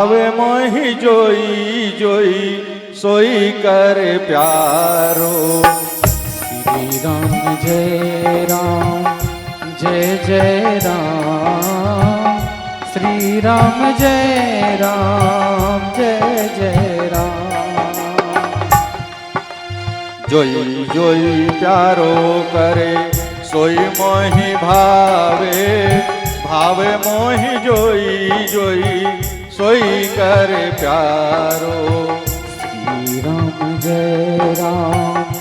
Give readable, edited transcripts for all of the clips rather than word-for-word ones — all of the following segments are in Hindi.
હવે મોહી જોઈ જોઈ સોઈ કરે પ્યારો। श्री राम जय राम जय जय राम। श्री राम जय राम जय जय राम। જોઈ જોઈ પ્યારો કરે સોઈ મોહી ભાવે। ભાવે મોહી જોઈ જોઈ સોઈ કરે પ્યારો। श्री राम जय राम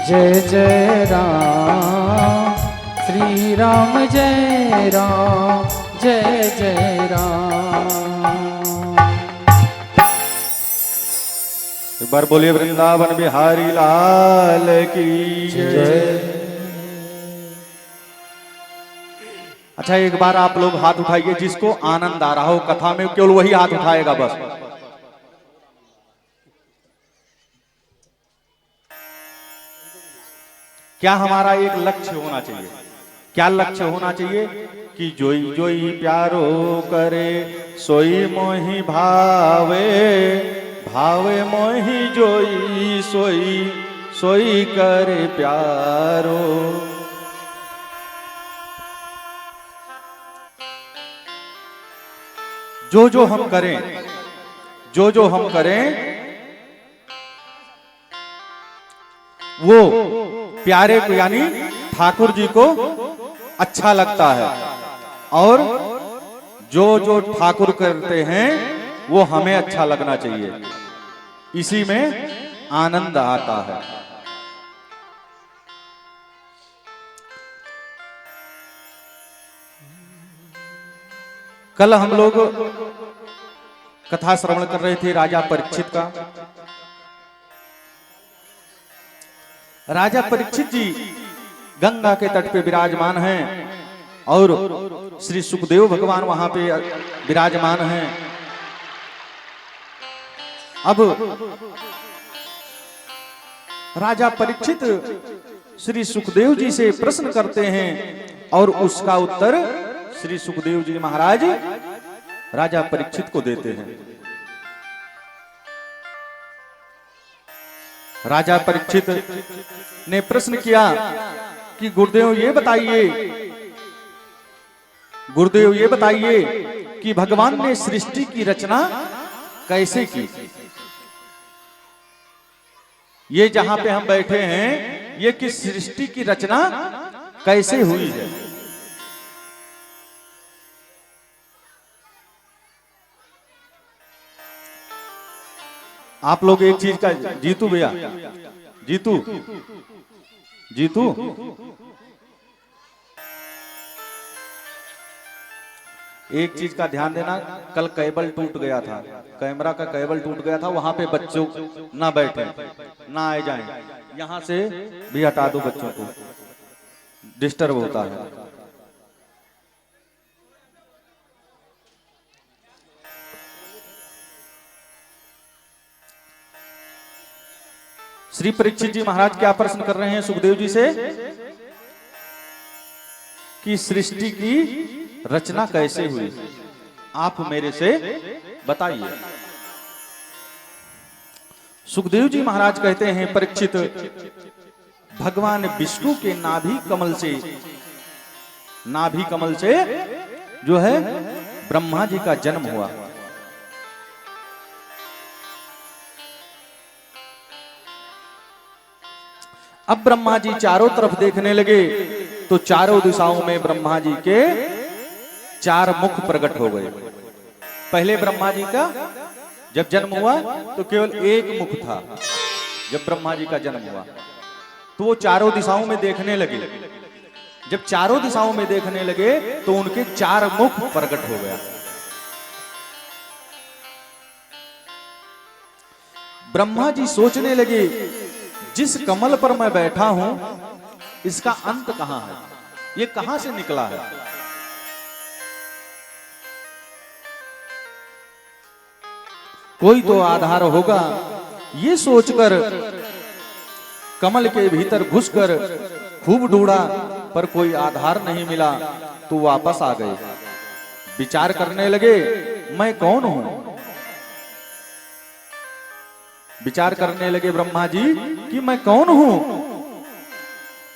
जय जय राम। श्री राम जय राम जय जय राम। एक बार बोलिए वृंदावन बिहारी लाल की जय। अच्छा, एक बार आप लोग हाथ उठाइए जिसको आनंद आ रहा हो कथा में, केवल वही हाथ उठाएगा बस। क्या हमारा एक लक्ष्य होना चाहिए? क्या लक्ष्य होना चाहिए कि जोई जोई प्यारो करे सोई मोहि भावे। भावे मोहि जोई सोई सोई करे प्यारो। जो जो हम करें, जो जो हम करें वो प्यारे को यानी ठाकुर जी को अच्छा लगता है, और जो जो ठाकुर करते हैं वो हमें अच्छा लगना चाहिए। इसी में आनंद आता है। कल हम लोग कथा श्रवण कर रहे थे राजा परीक्षित का। राजा परीक्षित जी गंगा के तट पे विराजमान हैं और श्री सुखदेव भगवान वहां पे विराजमान हैं। अब राजा परीक्षित श्री सुखदेव जी से प्रश्न करते हैं और उसका उत्तर श्री सुखदेव जी महाराज राजा परीक्षित को देते हैं। राजा परीक्षित ने प्रश्न किया कि गुरुदेव ये बताइए, गुरुदेव ये बताइए कि भगवान ने सृष्टि की रचना कैसे की। ये जहां पे हम बैठे हैं ये किस सृष्टि की रचना कैसे हुई है। आप लोग एक चीज का, जीतू भैया, जीतू जीतू एक चीज का ध्यान देना, कल केबल टूट गया था, कैमरा का केबल टूट गया था, वहां पे बच्चों ना बैठे, ना आए जाएं, यहां से भी हटा दो, बच्चों को डिस्टर्ब होता है। श्री परीक्षित जी महाराज क्या प्रश्न कर रहे हैं सुखदेव जी से कि सृष्टि की रचना कैसे हुई, आप मेरे से बताइए। सुखदेव जी महाराज कहते हैं परीक्षित, भगवान विष्णु के नाभि कमल से जो है ब्रह्मा जी का जन्म हुआ। अब ब्रह्मा जी चारों तरफ देखने लगे तो चारों दिशाओं में ब्रह्मा जी के चार मुख प्रकट हो गए। पहले ब्रह्मा जी का जब जन्म हुआ तो केवल एक मुख था। जब ब्रह्मा जी का जन्म हुआ तो वो चारों दिशाओं में देखने लगे। जब चारों दिशाओं में देखने लगे तो उनके चार मुख प्रकट हो गया। ब्रह्मा जी सोचने लगे, जिस कमल पर मैं बैठा हूं इसका अंत कहां है, ये कहां से निकला है। कोई तो आधार होगा। ये सोचकर कमल के भीतर घुसकर खूब ढूंढा पर कोई आधार नहीं मिला तो वापस आ गए। विचार करने लगे मैं कौन हूं, विचार करने लगे ब्रह्मा जी कि मैं कौन हूं।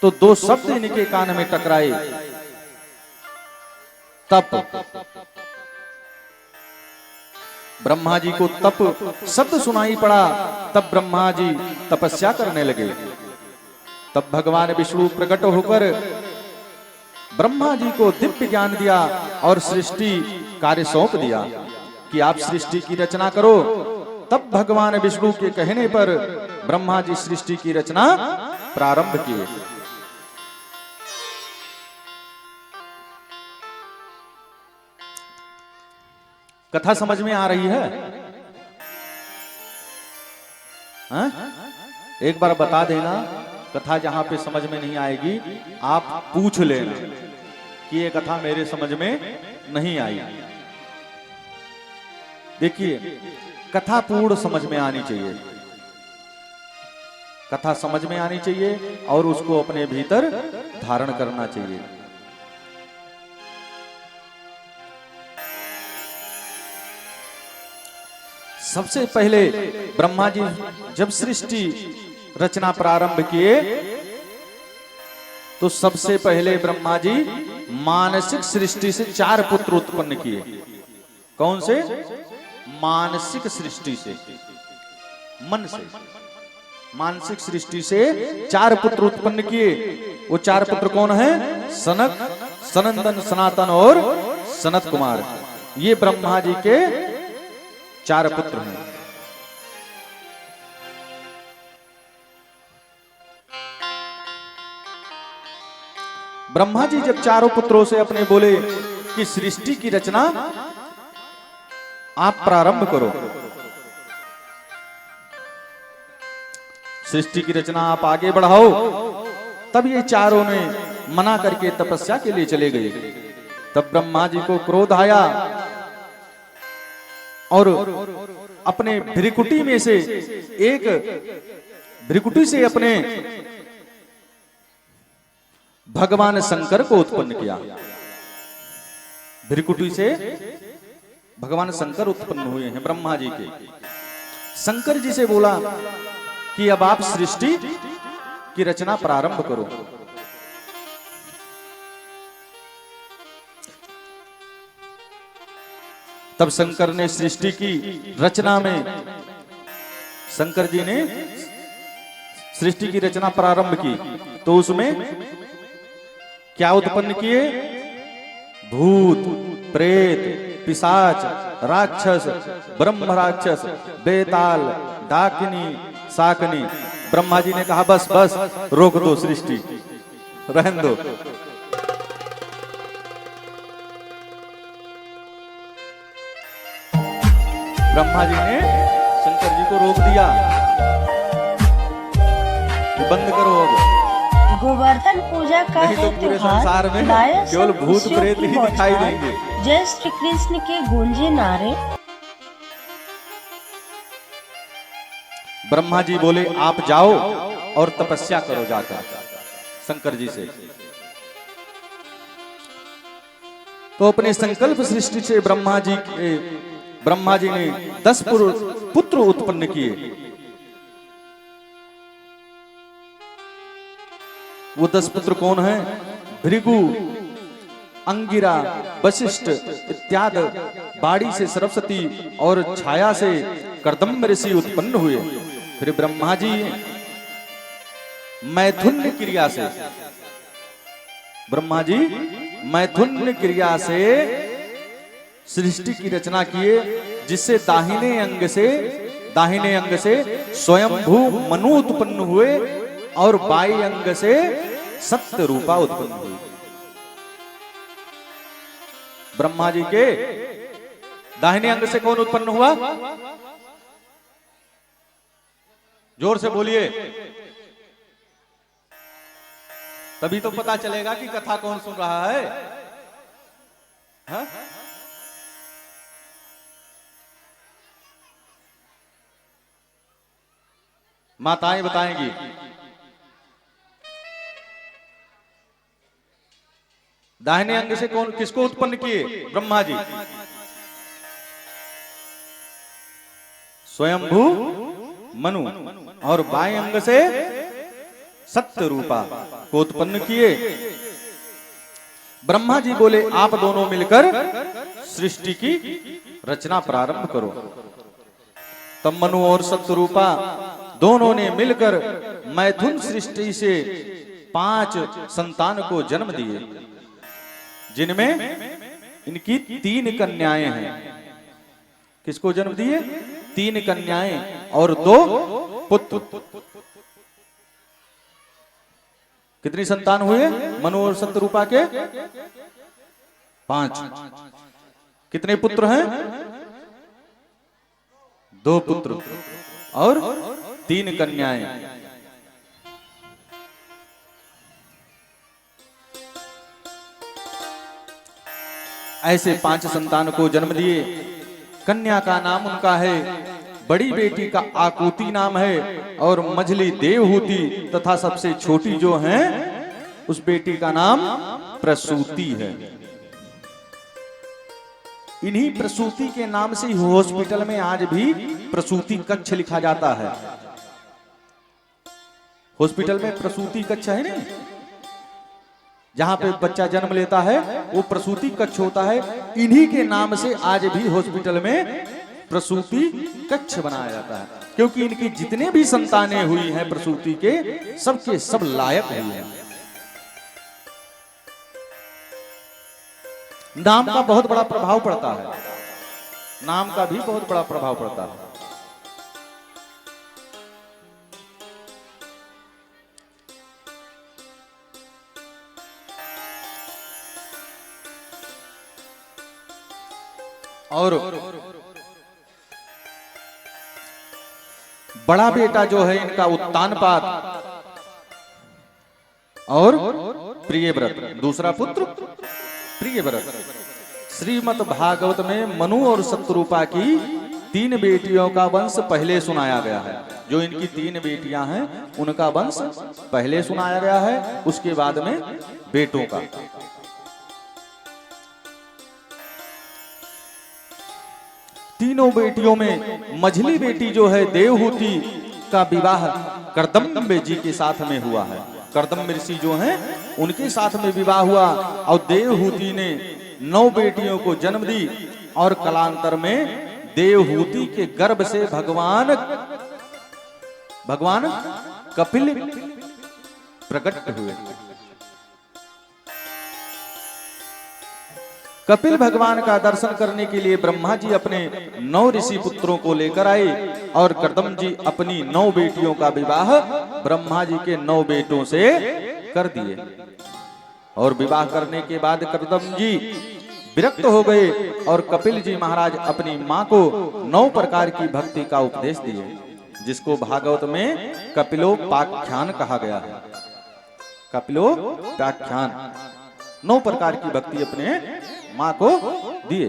तो दो शब्द इनके कान में टकराए, तप। ब्रह्मा जी को तप शब्द सुनाई पड़ा, तब ब्रह्मा जी तपस्या करने लगे। तब भगवान विष्णु प्रकट होकर ब्रह्मा जी को दिव्य ज्ञान दिया और सृष्टि कार्य सौंप दिया कि आप सृष्टि की रचना करो। तब भगवान विष्णु के कहने पर ब्रह्मा जी सृष्टि की रचना प्रारंभ किए। कथा समझ में आ रही है? हा? एक बार बता देना, कथा जहां पे समझ में नहीं आएगी आप पूछ लेना कि ये कथा मेरे समझ में नहीं आई। देखिए, कथा पूर्ण समझ में आनी चाहिए, कथा समझ में आनी चाहिए और उसको अपने भीतर धारण करना चाहिए। सबसे पहले ब्रह्मा जी जब सृष्टि रचना प्रारंभ किए तो सबसे पहले ब्रह्मा जी मानसिक सृष्टि से 4 पुत्र उत्पन्न किए। कौन से? मानसिक सृष्टि से, मन से। मानसिक सृष्टि से 4 पुत्र उत्पन्न किए। वो 4 पुत्र कौन हैं? सनक, सनंदन, सनातन और सनत कुमार। ये ब्रह्मा जी के 4 पुत्र हैं। ब्रह्मा जी जब चारों पुत्रों से अपने बोले कि सृष्टि की रचना आप प्रारंभ करो, सृष्टि की रचना आप आगे बढ़ाओ, तब ये चारों ने मना करके तपस्या के लिए चले गए। तब ब्रह्मा जी को क्रोध आया और अपने भ्रिकुटी में से एक भ्रिकुटी से अपने भगवान शंकर को उत्पन्न किया। भ्रिकुटी से भगवान शंकर उत्पन्न हुए हैं ब्रह्मा जी के। शंकर जी से बोला कि अब आप सृष्टि की रचना प्रारंभ करो। तब शंकर ने सृष्टि की रचना में, शंकर जी ने सृष्टि की रचना प्रारंभ की तो उसमें क्या उत्पन्न किए? भूत, प्रेत, पिशाच, राक्षस, ब्रह्म राक्षस, बेताल, डाकिनी, शाकनी। ब्रह्मा जी ने कहा बस बस, रोक दो सृष्टि, रहने दो। ब्रह्मा जी ने शंकर जी को रोक दिया, बंद करो अब। गोवर्धन पूजा का नहीं तो पूरे संसार में केवल भूत प्रेत ही दिखाई देंगे। जय श्री कृष्ण के गूंजे नारे। ब्रह्मा जी बोले आप जाओ और तपस्या करो जाकर शंकर जी से। तो अपने संकल्प सृष्टि से ब्रह्मा जी ने 10 पुत्र उत्पन्न किए। वो 10 पुत्र कौन हैं? भृगु, अंगिरा, वशिष्ठ इत्यादि। बाड़ी से सरस्वती और छाया से कर्दम ऋषि उत्पन्न हुए। फिर ब्रह्मा जी मैथुन क्रिया से, ब्रह्मा जी मैथुन क्रिया से सृष्टि की रचना किए, जिससे दाहिने अंग से स्वयंभू मनु उत्पन्न हुए और बाई अंग से सत्य रूपा उत्पन्न हुई। ब्रह्मा जी के दाहिने अंग से कौन उत्पन्न हुआ? जोर से बोलिए, तभी तो पता चलेगा कि कथा कौन सुन रहा है। हा? माताएं बताएंगी। दाहिने अंग से कौन किसको उत्पन्न किए? ब्रह्मा जी। स्वयंभू मनु और बाएं अंग से सत्य रूपा को उत्पन्न किए। ब्रह्मा जी बोले आप दोनों मिलकर सृष्टि की रचना प्रारंभ करो। तब मनु और सत्यरूपा दोनों ने मिलकर मैथुन सृष्टि से 5 संतान को जन्म दिए, जिनमें इनकी 3 कन्याएं हैं। किसको जन्म दिए? 3 कन्याएं और 2 पुत्र। कितनी संतान हुए मनु और सत्यरूपा के? 5। कितने पुत्र हैं? 2 पुत्र और 3 कन्याएं। ऐसे 5 संतान को जन्म दिए। कन्या का नाम उनका है, बड़ी बेटी का आकुति नाम है और मझली देवहूति तथा सबसे छोटी जो है उस बेटी का नाम प्रसूति है। इन्हीं प्रसूति के नाम से हॉस्पिटल में आज भी प्रसूति कक्ष लिखा जाता है। हॉस्पिटल में प्रसूति कक्ष है ना, जहां पे बच्चा जन्म लेता है वो प्रसूति कक्ष होता है। इन्हीं के नाम से आज भी हॉस्पिटल में प्रसूति कक्ष बनाया जाता है, क्योंकि इनकी जितने भी संतानें हुई हैं प्रसूति के सब लायक हुई हैं। नाम का बहुत बड़ा प्रभाव पड़ता है, नाम का भी बहुत बड़ा प्रभाव पड़ता है। और बड़ा बेटा जो है इनका उत्तानपाद और प्रियव्रत, दूसरा पुत्र प्रियव्रत। श्रीमद् भागवत में मनु और सत्यरूपा की 3 बेटियों का वंश पहले सुनाया गया है। जो इनकी 3 बेटियां हैं उनका वंश पहले सुनाया गया है, उसके बाद में बेटों का। तीनों बेटियों में मझली बेटी जो है देवहूति का विवाह कर्दम्ब जी के साथ में हुआ है। कर्दम्ब ऋषि जो हैं उनके साथ में विवाह हुआ और देवहूति ने 9 बेटियों को जन्म दी और कालांतर में देवहूति के गर्भ से भगवान कपिल प्रकट हुए। कपिल भगवान का दर्शन करने के लिए ब्रह्मा जी अपने 9 ऋषि पुत्रों को लेकर आए और कर्दम जी अपनी 9 बेटियों का विवाह ब्रह्मा जी के 9 बेटों से कर दिए। और विवाह करने के बाद कर्दम जी विरक्त हो गए और कपिल जी महाराज अपनी मां को 9 प्रकार की भक्ति का उपदेश दिए, जिसको भागवत में कपिलोपाख्यान कहा गया है। कपिलोपाख्यान 9 प्रकार की भक्ति अपने मां को दिए।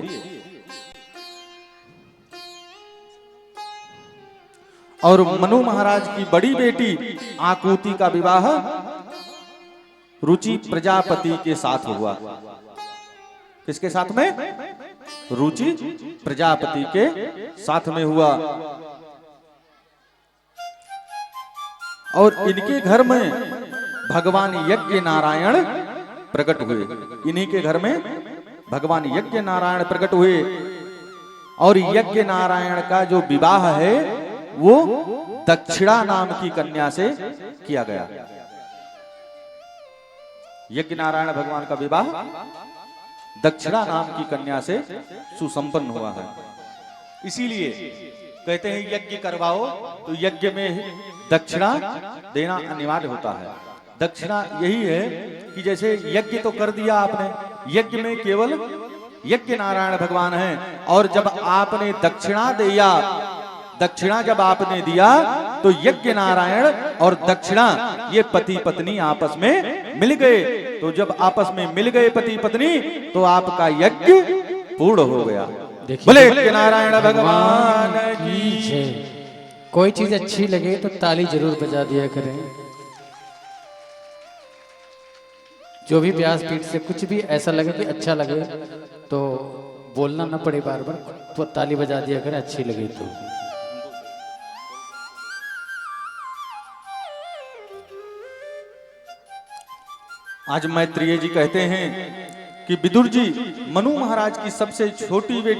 और मनु महाराज की बड़ी बेटी आकुति का विवाह रुचि प्रजापति के साथ हुआ। किसके साथ में? रुचि प्रजापति के साथ में हुआ। और इनके घर में भगवान यज्ञ नारायण प्रकट हुए। इन्हीं के घर में भगवान यज्ञ नारायण प्रकट हुए और यज्ञ नारायण का जो विवाह है वो दक्षिणा नाम की कन्या से किया गया। यज्ञ नारायण भगवान का विवाह दक्षिणा नाम की कन्या से सुसंपन्न हुआ है। इसीलिए कहते हैं यज्ञ करवाओ तो यज्ञ में दक्षिणा देना अनिवार्य होता है। दक्षिणा यही है कि जैसे यज्ञ तो कर दिया आपने, यज्ञ में केवल यज्ञ नारायण भगवान हैं, और जब आपने दक्षिणा जब आपने दिया तो यज्ञ नारायण और दक्षिणा ये पति पत्नी आपस में मिल गए। तो जब आपस में मिल गए पति पत्नी तो आपका यज्ञ पूर्ण हो गया। बोले यज्ञ नारायण भगवान की जय। कोई चीज अच्छी लगे तो ताली जरूर बजा दिया करें। जो भी व्यासपीठ से कुछ भी ऐसा लगे कि अच्छा लगे तो बोलना ना पड़े बार बार, तो ताली बजा दिया करें अच्छी लगे तो। आज मैत्रेय जी कहते हैं कि विदुर जी, मनु महाराज की सबसे छोटी बेटी